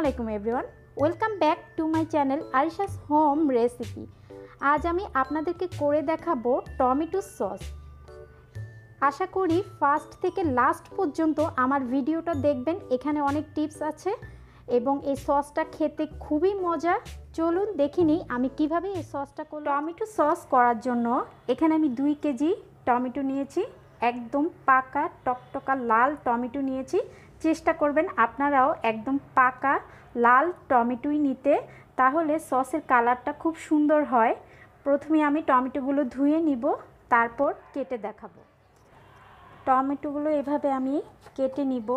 আসসালামু everyone, welcome back to my channel Arisha's home recipe. আজ আমি আপনাদেরকে করে দেখাবো টমেটো সস। আশা করি ফার্স্ট থেকে লাস্ট পর্যন্ত আমার ভিডিওটা দেখবেন। এখানে অনেক টিপস আছে এবং এই সসটা খেতে খুবই মজা। চলুন দেখে নিই আমি কিভাবে এই সসটা করব। টমেটো সস করার জন্য এখানে আমি 2 কেজি টমেটো নিয়েছি। একদম পাকা টকটকা লাল টমেটো নিয়েছি। চেষ্টা করবেন আপনারাও একদম পাকা লাল টমেটোই নিতে, তাহলে সসের কালারটা খুব সুন্দর হয়। প্রথমে আমি টমেটোগুলো ধুয়ে নিব, তারপর কেটে দেখাবো। টমেটোগুলো এভাবে আমি কেটে নিব।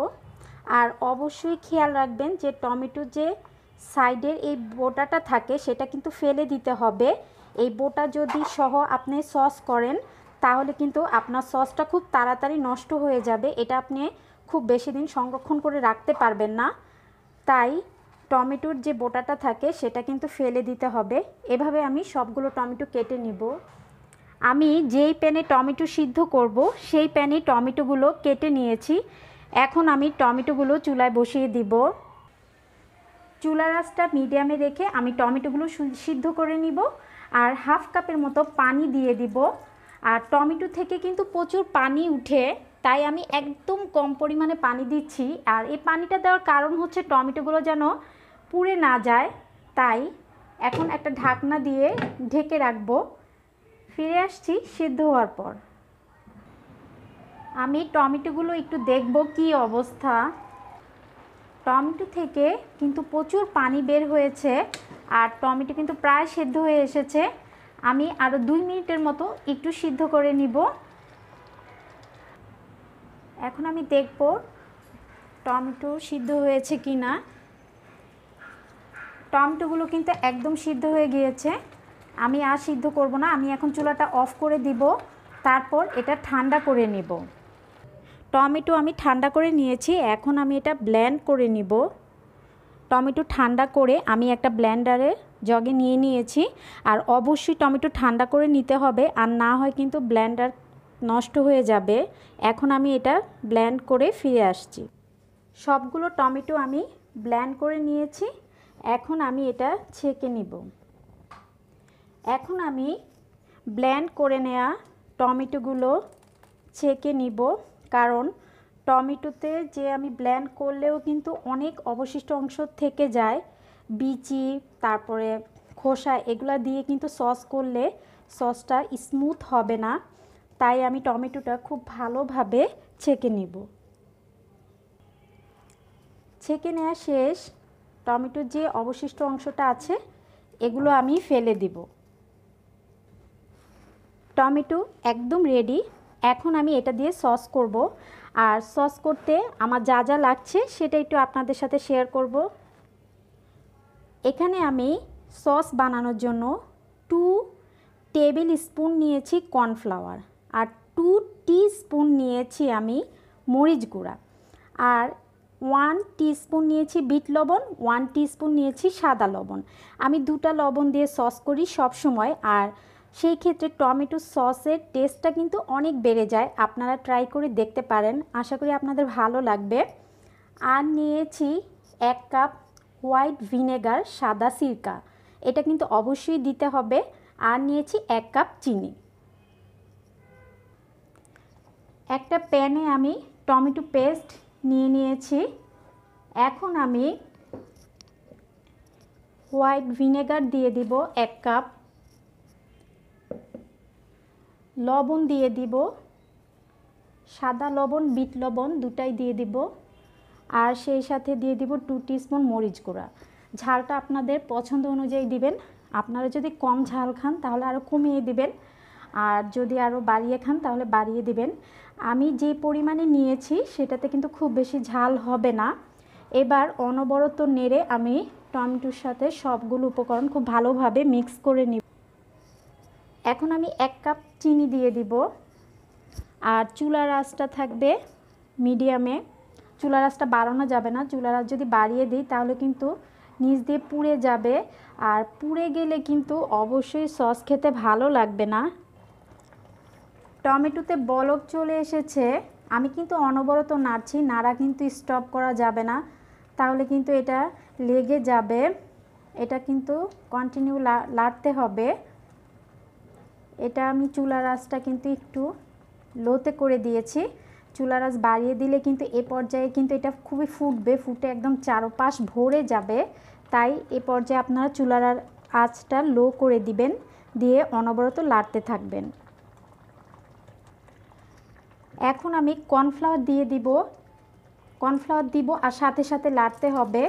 আর অবশ্যই খেয়াল রাখবেন যে টমেটো যে সাইডের এই বোটাটা থাকে সেটা কিন্তু ফেলে দিতে হবে। এই বোটা যদি সহ আপনি সস করেন তাহলে কিন্তু আপনার সসটা খুব তাড়াতাড়ি নষ্ট হয়ে যাবে। এটা আপনি খুব বেশি দিন সংরক্ষণ করে রাখতে পারবেন না। তাই টমেটোর যে বোটাটা থাকে সেটা কিন্তু ফেলে দিতে হবে। এভাবে আমি সবগুলো টমেটো কেটে নিব। আমি যেই প্যানে টমেটো সিদ্ধ করব সেই প্যানে টমেটোগুলো কেটে নিয়েছি। এখন আমি টমেটোগুলো চুলায় বসিয়ে দিব। চুলার আঁচটা মিডিয়ামে রেখে আমি টমেটোগুলো সিদ্ধ করে নিব। আর হাফ কাপের মতো পানি দিয়ে দিব। আর টমেটো থেকে কিন্তু প্রচুর পানি উঠে, তাই আমি একদম কম পরিমাণে পানি দিচ্ছি। আর এই পানিটা দেওয়ার কারণ হচ্ছে টমেটোগুলো যেন পুড়ে না যায়। তাই এখন একটা ঢাকনা দিয়ে ঢেকে রাখবো। ফিরে আসছি সিদ্ধ হওয়ার পর। আমি টমেটোগুলো একটু দেখব কি অবস্থা। টমেটো থেকে কিন্তু প্রচুর পানি বের হয়েছে আর টমেটো কিন্তু প্রায় সিদ্ধ হয়ে এসেছে। আমি আরও 2 মিনিটের মতো একটু সিদ্ধ করে নিব। এখন আমি দেখব টমেটো সিদ্ধ হয়েছে কি না। টমেটোগুলো কিন্তু একদম সিদ্ধ হয়ে গিয়েছে। আমি আর সিদ্ধ করব না, আমি এখন চুলাটা অফ করে দিব, তারপর এটা ঠান্ডা করে নেব। টমেটো আমি ঠান্ডা করে নিয়েছি, এখন আমি এটা ব্লেন্ড করে নিব। টমেটো ঠান্ডা করে আমি একটা ব্লেন্ডারে জগে নিয়ে নিয়েছি। আর অবশ্যই টমেটো ঠান্ডা করে নিতে হবে, আর না হয় কিন্তু ব্লেন্ডার নষ্ট হয়ে যাবে। এখন আমি এটা ব্লেন্ড করে ফিরে আসছি। সবগুলো টমেটো আমি ব্লেন্ড করে নিয়েছি। এখন আমি এটা ছেঁকে নিব। এখন আমি ব্লেন্ড করে নেওয়া টমেটোগুলো ছেঁকে নিব, কারণ টমেটোতে যে আমি ব্লেন্ড করলেও কিন্তু অনেক অবশিষ্ট অংশ থেকে যায়, বিচি তারপরে খোসা, এগুলা দিয়ে কিন্তু সস করলে সসটা স্মুথ হবে না। তাই আমি টমেটোটা খুব ভালোভাবে ছেঁকে নিব। ছেঁকে নেওয়া শেষ। টমেটোর যে অবশিষ্ট অংশটা আছে এগুলো আমি ফেলে দিব। টমেটো একদম রেডি। এখন আমি এটা দিয়ে সস করব। আর সস করতে আমার যা যা লাগছে সেটা একটু আপনাদের সাথে শেয়ার করব। এখানে আমি সস বানানোর জন্য 2 টেবিল স্পুন নিয়েছি কর্নফ্লাওয়ার, আর 2 টিস্পুন নিয়েছি আমি মরিচ গুঁড়া, আর 1 টিস্পুন নিয়েছি বিট লবণ, 1 টিস্পুন নিয়েছি সাদা লবণ। আমি 2টা লবণ দিয়ে সস করি সব সময়, আর সেই ক্ষেত্রে টমেটো সসের টেস্টটা কিন্তু অনেক বেড়ে যায়। আপনারা ট্রাই করে দেখতে পারেন, আশা করি আপনাদের ভালো লাগবে। আর নিয়েছি 1 কাপ হোয়াইট ভিনেগার, সাদা সিরকা, এটা কিন্তু অবশ্যই দিতে হবে। আর নিয়েছি 1 কাপ চিনি। একটা প্যানে আমি টমেটো পেস্ট নিয়ে নিয়েছি। এখন আমি হোয়াইট ভিনেগার দিয়ে দিব 1 কাপ, লবণ দিয়ে দিব, সাদা লবণ বিট লবণ দুটাই দিয়ে দিব, আর সেই সাথে দিয়ে দিব 2 টিস্পুন মরিচ গুঁড়া। ঝালটা আপনাদের পছন্দ অনুযায়ী দিবেন। আপনারা যদি কম ঝাল খান তাহলে আরও কমিয়ে দিবেন, আর যদি আরও বাড়িয়ে খান তাহলে বাড়িয়ে দিবেন। আমি যে পরিমাণে নিয়েছি সেটাতে কিন্তু খুব বেশি ঝাল হবে না। এবার অনবরত নেড়ে আমি টমেটোর সাথে সবগুলো উপকরণ খুব ভালোভাবে মিক্স করে নিব। এখন আমি 1 কাপ চিনি দিয়ে দিব। আর চুলার আঁচটা থাকবে মিডিয়ামে। চুলার আঁচটা বাড়ানো যাবে না, চুলার আঁচ যদি বাড়িয়ে দিই তাহলে কিন্তু নিচ দিয়ে পুড়ে যাবে, আর পুড়ে গেলে কিন্তু অবশ্যই সস খেতে ভালো লাগবে না। টমেটোতে বলক চলে এসেছে, আমি কিন্তু অনবরত নাড়ছি, নাড়া কিন্তু স্টপ করা যাবে না, তাহলে কিন্তু এটা লেগে যাবে। এটা কিন্তু কন্টিনিউ লাড়তে হবে। এটা আমি চুলার আঁচটা কিন্তু একটু লোতে করে দিয়েছি। চুলার আঁচ বাড়িয়ে দিলে কিন্তু এ পর্যায়ে কিন্তু এটা খুবই ফুটবে, ফুটে একদম চারপাশ ভরে যাবে। তাই এ পর্যায়ে আপনারা চুলার আঁচটা লো করে দিবেন, দিয়ে অনবরত লাড়তে থাকবেন। এখন আমি কর্নফ্লাওয়ার দিয়ে দিব। কর্নফ্লাওয়ার দিব আর সাথে সাথে লাড়তে হবে।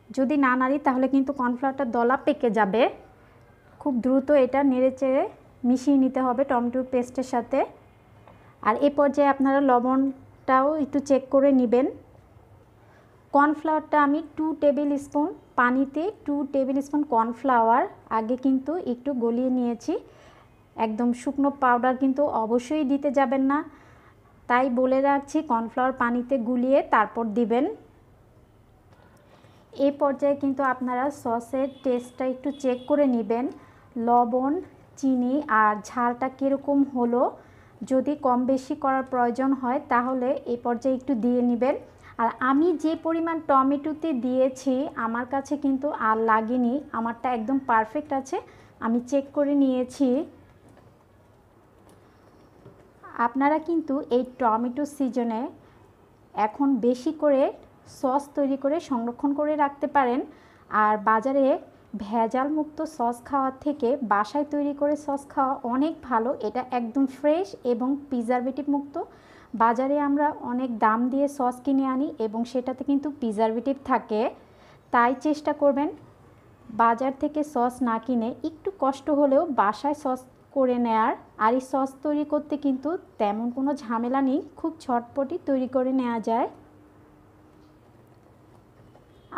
যদি না নাড়ি তাহলে কিন্তু কর্নফ্লাওয়ারটা দলা পেকে যাবে। খুব দ্রুত এটা নেড়েচেড়ে মিশিয়ে নিতে হবে টমেটোর পেস্টের সাথে। আর এ পর্যায়ে আপনারা লবণটাও একটু চেক করে নেবেন। কর্নফ্লাওয়ারটা আমি 2 টেবিল স্পুন পানিতে 2 টেবিল স্পুন কর্নফ্লাওয়ার আগে কিন্তু একটু গলিয়ে নিয়েছি। একদম শুকনো পাউডার কিন্তু অবশ্যই দিতে যাবেন না, তাই বলে রাখছি কর্নফ্লাওয়ার পানিতে গুলিয়ে তারপর দিবেন। এই পর্যায়ে কিন্তু আপনারা সসের টেস্টটা একটু চেক করে নেবেন, লবণ, চিনি আর ঝালটা কীরকম হলো। যদি কম বেশি করার প্রয়োজন হয় তাহলে এই পর্যায়ে একটু দিয়ে নেবেন। আর আমি যে পরিমাণ টমেটোতে দিয়েছি আমার কাছে কিন্তু আর লাগেনি, আমারটা একদম পারফেক্ট আছে, আমি চেক করে নিয়েছি। আপনারা কিন্তু এই টমেটো সিজনে এখন বেশি করে সস তৈরি করে সংরক্ষণ করে রাখতে পারেন। আর বাজারে ভেজাল মুক্ত সস খাওয়ার থেকে বাসায় তৈরি করে সস খাওয়া অনেক ভালো। এটা একদম ফ্রেশ এবং প্রিজারভেটিভ মুক্ত। বাজারে আমরা অনেক দাম দিয়ে সস কিনে আনি এবং সেটাতে কিন্তু প্রিজারভেটিভ থাকে। তাই চেষ্টা করবেন বাজার থেকে সস না কিনে একটু কষ্ট হলেও বাসায় সস করে নেয়ার। আর এই সস তৈরি করতে কিন্তু তেমন কোনো ঝামেলা নেই, খুব ঝটপটি তৈরি করে নেওয়া যায়।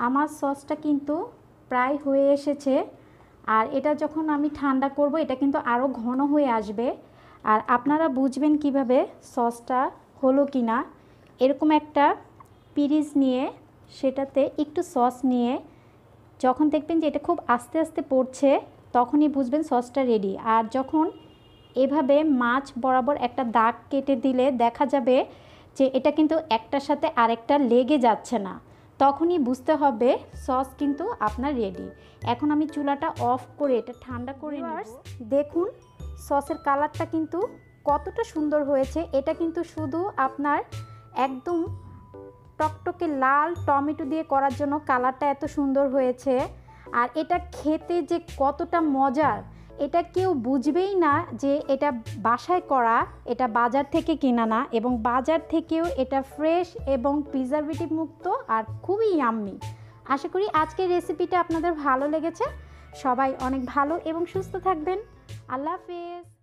আমার সসটা কিন্তু প্রায় হয়ে এসেছে। আর এটা যখন আমি ঠান্ডা করব এটা কিন্তু আরও ঘন হয়ে আসবে। আর আপনারা বুঝবেন কিভাবে সসটা হলো কি না, এরকম একটা পিরিচ নিয়ে সেটাতে একটু সস নিয়ে যখন দেখবেন যে এটা খুব আস্তে আস্তে পড়ছে তখনই বুঝবেন সসটা রেডি। আর যখন এভাবে মাছ বরাবর একটা দাগ কেটে দিলে দেখা যাবে যে এটা কিন্তু একটার সাথে আরেকটা লেগে যাচ্ছে না, তখনই বুঝতে হবে সস কিন্তু আপনার রেডি। এখন আমি চুলাটা অফ করে এটা ঠান্ডা করে নেব। দেখুন সসের কালারটা কিন্তু কতটা সুন্দর হয়েছে। এটা কিন্তু শুধু আপনার একদম টকটকে লাল টমেটো দিয়ে করার জন্য কালারটা এত সুন্দর হয়েছে। আর এটা খেতে যে কতটা মজার এটা কেউ বুঝবেই না যে এটা বাসায় করা, এটা বাজার থেকে কেনা না, এবং বাজার থেকেও এটা ফ্রেশ এবং প্রিজারভেটিভ মুক্ত আর খুবই ইয়াম্মি। আশা করি আজকের রেসিপিটা আপনাদের ভালো লেগেছে। সবাই অনেক ভালো এবং সুস্থ থাকবেন। আল্লাহ হাফেজ।